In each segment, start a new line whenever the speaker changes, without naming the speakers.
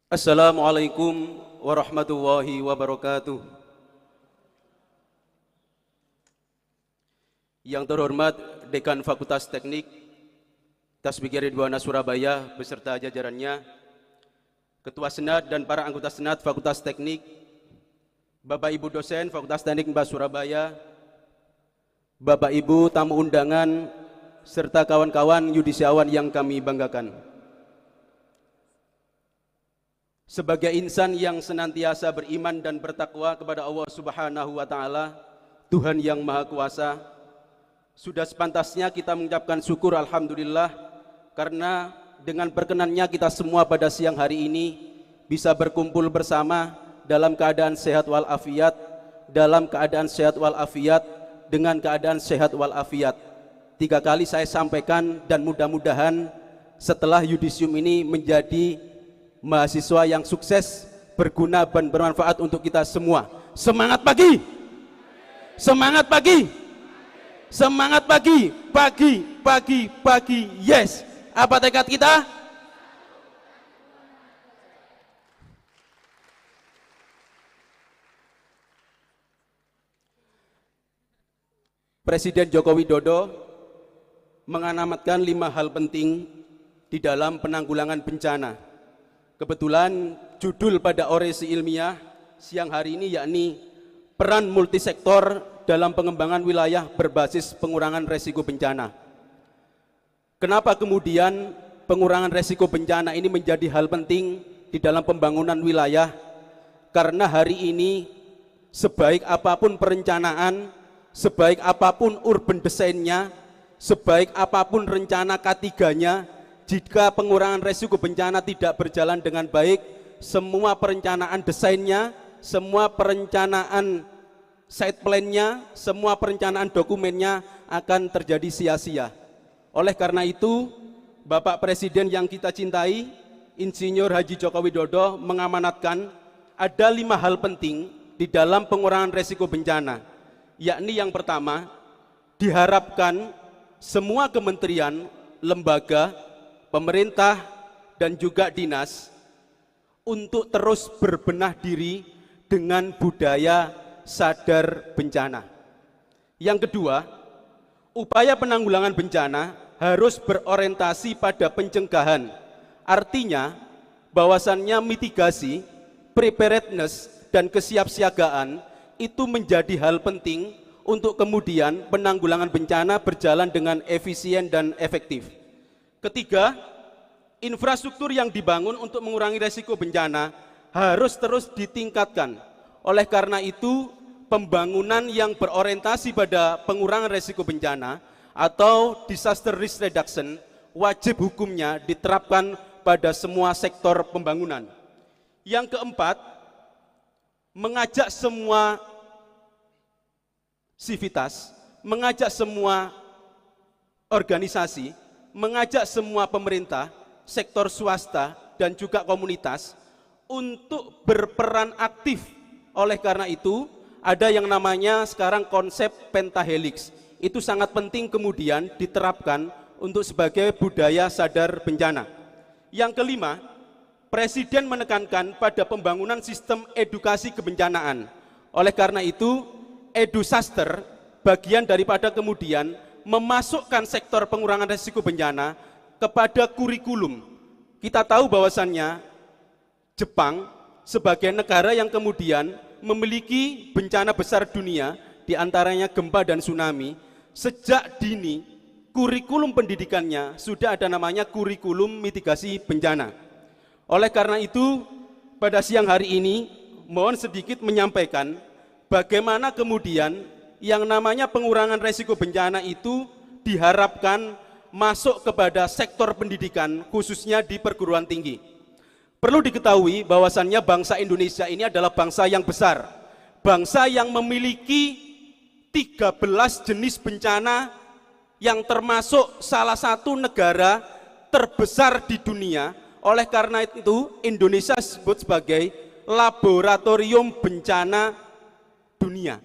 Assalamualaikum warahmatullahi wabarakatuh. Yang terhormat Dekan Fakultas Teknik Tasbiki Ridwana Surabaya beserta jajarannya, Ketua Senat dan para anggota Senat Fakultas Teknik, Bapak Ibu dosen Fakultas Teknik Mbak Surabaya, Bapak Ibu tamu undangan, serta kawan-kawan yudisiawan yang kami banggakan. Sebagai insan yang senantiasa beriman dan bertakwa kepada Allah Subhanahu wa Ta'ala, Tuhan yang Maha Kuasa, sudah sepantasnya kita mengucapkan syukur alhamdulillah karena dengan perkenannya kita semua pada siang hari ini bisa berkumpul bersama dalam keadaan sehat walafiat, dengan keadaan sehat walafiat. 3 kali saya sampaikan dan mudah-mudahan setelah yudisium ini menjadi mahasiswa yang sukses, berguna dan bermanfaat untuk kita semua. Semangat pagi, semangat pagi, semangat pagi, pagi, yes. Apa tekad kita? Presiden Joko Widodo mengamanatkan 5 hal penting di dalam penanggulangan bencana. Kebetulan judul pada orasi ilmiah siang hari ini yakni peran multisektor dalam pengembangan wilayah berbasis pengurangan resiko bencana. Kenapa kemudian pengurangan resiko bencana ini menjadi hal penting di dalam pembangunan wilayah? Karena hari ini sebaik apapun perencanaan, sebaik apapun urban desainnya, sebaik apapun rencana K3-nya, jika pengurangan resiko bencana tidak berjalan dengan baik, semua perencanaan desainnya, semua perencanaan site plan-nya, semua perencanaan dokumennya akan terjadi sia-sia. Oleh karena itu, Bapak Presiden yang kita cintai, Insinyur Haji Joko Widodo mengamanatkan ada 5 hal penting di dalam pengurangan resiko bencana, yakni yang pertama, diharapkan semua kementerian, lembaga, pemerintah dan juga dinas untuk terus berbenah diri dengan budaya sadar bencana. Yang kedua, upaya penanggulangan bencana harus berorientasi pada pencegahan. Artinya, bahwasannya mitigasi, preparedness dan kesiapsiagaan itu menjadi hal penting untuk kemudian penanggulangan bencana berjalan dengan efisien dan efektif. Ketiga, infrastruktur yang dibangun untuk mengurangi resiko bencana harus terus ditingkatkan. Oleh karena itu, pembangunan yang berorientasi pada pengurangan resiko bencana atau disaster risk reduction wajib hukumnya diterapkan pada semua sektor pembangunan. Yang keempat, mengajak semua sivitas, mengajak semua organisasi, mengajak semua pemerintah, sektor swasta, dan juga komunitas untuk berperan aktif. Oleh karena itu, ada yang namanya sekarang konsep pentahelix. Itu sangat penting kemudian diterapkan untuk sebagai budaya sadar bencana. Yang kelima, Presiden menekankan pada pembangunan sistem edukasi kebencanaan. Oleh karena itu, edusaster bagian daripada kemudian memasukkan sektor pengurangan risiko bencana kepada kurikulum. Kita tahu bahwasannya Jepang sebagai negara yang kemudian memiliki bencana besar dunia, diantaranya gempa dan tsunami, sejak dini kurikulum pendidikannya sudah ada namanya kurikulum mitigasi bencana. Oleh karena itu, pada siang hari ini mohon sedikit menyampaikan bagaimana kemudian yang namanya pengurangan resiko bencana itu diharapkan masuk kepada sektor pendidikan, khususnya di perguruan tinggi. Perlu diketahui bahwasannya bangsa Indonesia ini adalah bangsa yang besar, bangsa yang memiliki 13 jenis bencana yang termasuk salah satu negara terbesar di dunia. Oleh karena itu, Indonesia disebut sebagai laboratorium bencana dunia.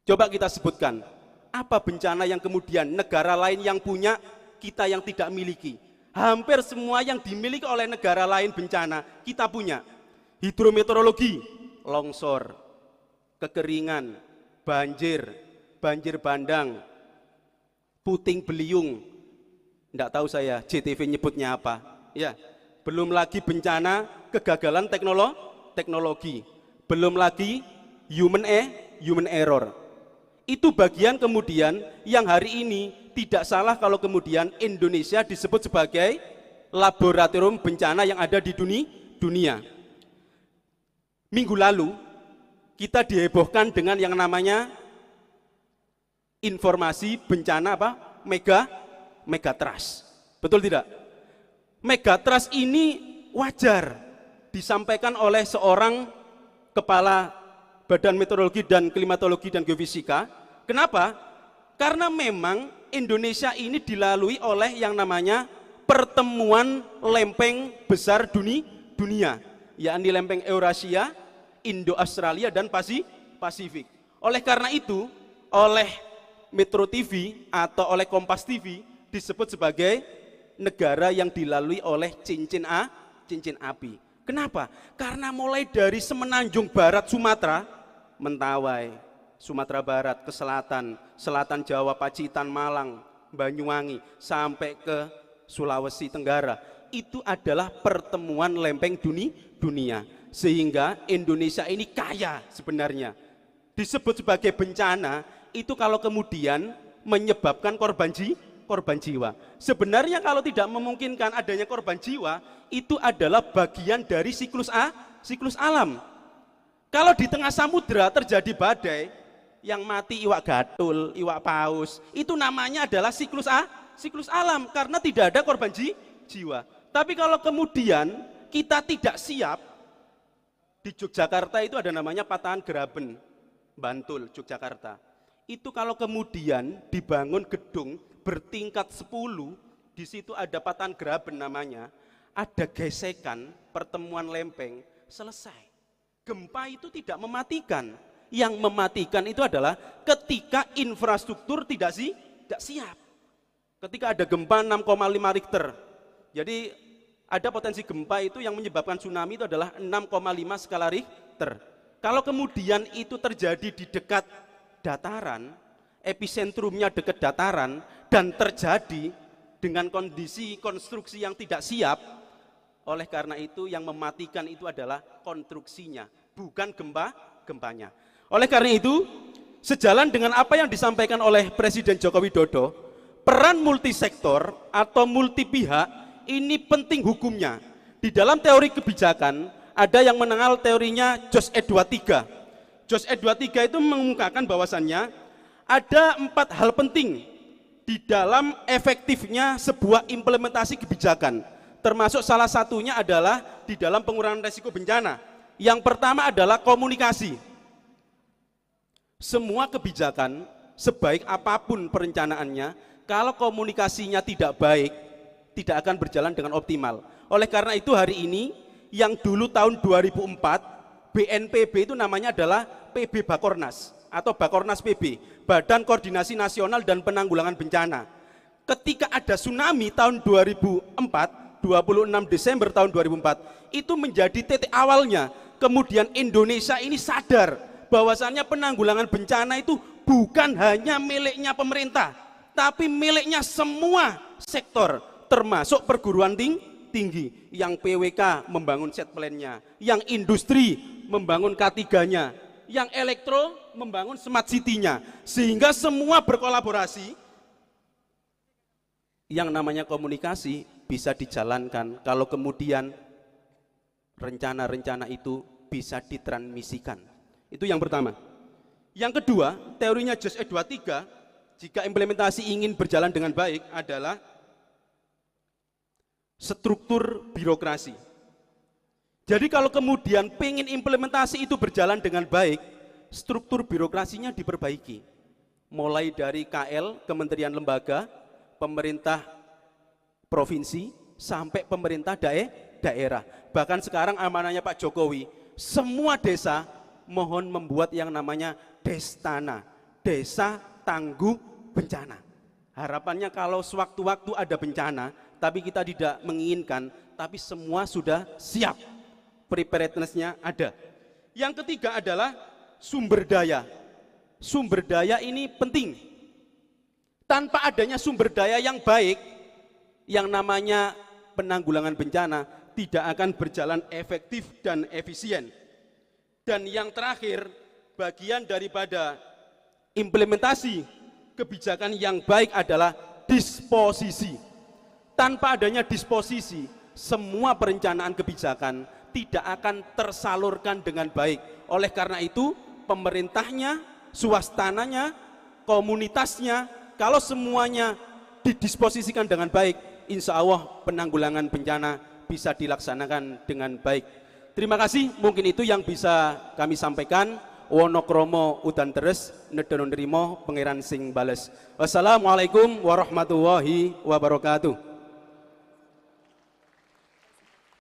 Coba kita sebutkan, apa bencana yang kemudian negara lain yang punya, kita yang tidak miliki? Hampir semua yang dimiliki oleh negara lain bencana, kita punya. Hidrometeorologi, longsor, kekeringan, banjir, banjir bandang, puting beliung, enggak tahu saya JTV nyebutnya apa. Ya, belum lagi bencana kegagalan teknologi, belum lagi human error. Itu bagian kemudian yang hari ini tidak salah kalau kemudian Indonesia disebut sebagai laboratorium bencana yang ada di dunia. Minggu lalu kita dihebohkan dengan yang namanya informasi bencana megatrust. Betul tidak? Megatrust ini wajar disampaikan oleh seorang kepala Badan Meteorologi dan Klimatologi dan Geofisika. Kenapa? Karena memang Indonesia ini dilalui oleh yang namanya pertemuan lempeng besar dunia, yakni lempeng Eurasia, Indo-Australia, dan Pasifik. Oleh karena itu, oleh Metro TV atau oleh Kompas TV disebut sebagai negara yang dilalui oleh cincin api. Kenapa? Karena mulai dari semenanjung barat Sumatera, Mentawai, Sumatera Barat ke selatan, selatan Jawa, Pacitan, Malang, Banyuwangi, sampai ke Sulawesi Tenggara, itu adalah pertemuan lempeng dunia. Sehingga Indonesia ini kaya sebenarnya. Disebut sebagai bencana, itu kalau kemudian menyebabkan korban jiwa. Sebenarnya kalau tidak memungkinkan adanya korban jiwa, itu adalah bagian dari siklus alam. Kalau di tengah samudera terjadi badai, yang mati iwak gatul, iwak paus, itu namanya adalah siklus alam, karena tidak ada korban jiwa. Tapi kalau kemudian kita tidak siap, di Yogyakarta itu ada namanya patahan Graben, Bantul, Yogyakarta. Itu kalau kemudian dibangun gedung bertingkat 10, di situ ada patahan Graben namanya, ada gesekan, pertemuan lempeng, selesai. Gempa itu tidak mematikan. Yang mematikan itu adalah ketika infrastruktur tidak siap. Ketika ada gempa 6,5 Richter. Jadi ada potensi gempa itu yang menyebabkan tsunami itu adalah 6,5 skala Richter. Kalau kemudian itu terjadi di dekat dataran, episentrumnya dekat dataran, dan terjadi dengan kondisi konstruksi yang tidak siap, oleh karena itu yang mematikan itu adalah konstruksinya, bukan gempanya. Oleh karena itu, sejalan dengan apa yang disampaikan oleh Presiden Joko Widodo, peran multisektor atau multi pihak ini penting hukumnya. Di dalam teori kebijakan ada yang mengenal teorinya JOS E23. JOS E23 itu mengungkapkan bahwasannya ada 4 hal penting di dalam efektifnya sebuah implementasi kebijakan. Termasuk salah satunya adalah di dalam pengurangan resiko bencana. Yang pertama adalah komunikasi. Semua kebijakan, sebaik apapun perencanaannya, kalau komunikasinya tidak baik, tidak akan berjalan dengan optimal. Oleh karena itu hari ini, yang dulu tahun 2004, BNPB itu namanya adalah PB Bakornas, atau Bakornas PB, Badan Koordinasi Nasional dan Penanggulangan Bencana. Ketika ada tsunami tahun 2004, 26 Desember tahun 2004, itu menjadi titik awalnya. Kemudian Indonesia ini sadar bahwasannya penanggulangan bencana itu bukan hanya miliknya pemerintah, tapi miliknya semua sektor, termasuk perguruan tinggi, yang PWK membangun set plan-nya, yang industri membangun K3-nya, yang elektro membangun smart city-nya, sehingga semua berkolaborasi. Yang namanya komunikasi bisa dijalankan kalau kemudian rencana-rencana itu bisa ditransmisikan. Itu yang pertama. Yang kedua, teorinya JOS E23, jika implementasi ingin berjalan dengan baik adalah struktur birokrasi. Jadi kalau kemudian pengen implementasi itu berjalan dengan baik, struktur birokrasinya diperbaiki. Mulai dari KL, kementerian lembaga, pemerintah provinsi, sampai pemerintah daerah. Bahkan sekarang amanahnya Pak Jokowi, semua desa mohon membuat yang namanya Destana, Desa Tangguh Bencana. Harapannya kalau sewaktu-waktu ada bencana, tapi kita tidak menginginkan, tapi semua sudah siap, preparedness-nya ada. Yang ketiga adalah sumber daya. Sumber daya ini penting. Tanpa adanya sumber daya yang baik, yang namanya penanggulangan bencana tidak akan berjalan efektif dan efisien. Dan yang terakhir, bagian daripada implementasi kebijakan yang baik adalah disposisi. Tanpa adanya disposisi, semua perencanaan kebijakan tidak akan tersalurkan dengan baik. Oleh karena itu, pemerintahnya, swastananya, komunitasnya, kalau semuanya didisposisikan dengan baik, insya Allah penanggulangan bencana bisa dilaksanakan dengan baik. Terima kasih, mungkin itu yang bisa kami sampaikan. Wonokromo udan deres, nedono nrimo pangeran sing bales. Wassalamualaikum warahmatullahi wabarakatuh.